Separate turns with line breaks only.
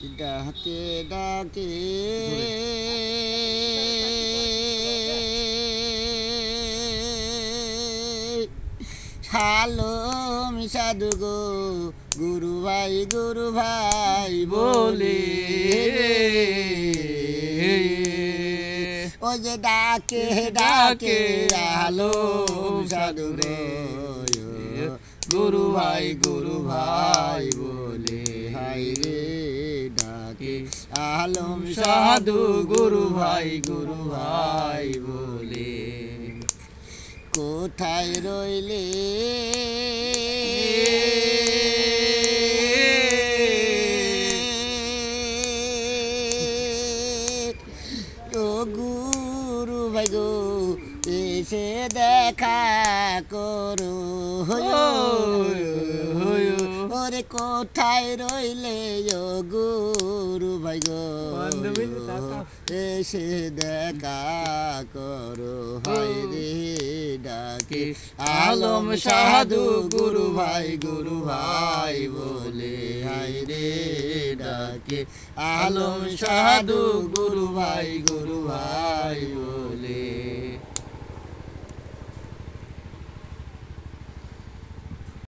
ডাকে ডাকে সালম সাধু গো গুরু ভাই বলে ও যে ডাকে ডাকে আলম সাধু গো গুরু ভাই বলে হাই রে ডাকে আলম সাধু গুরু ভাই বলে কোথায় রইলে ও গুরু ভাই গো এসে দেখা করো ওরে কোথায় রইলে ও গুরু ভাই গো এসে দেখা করো হায় রে ডাকে আলম সাধু গুরু ভাই বলে হায় রে ডাকে আলম সাধু গুরু ভাই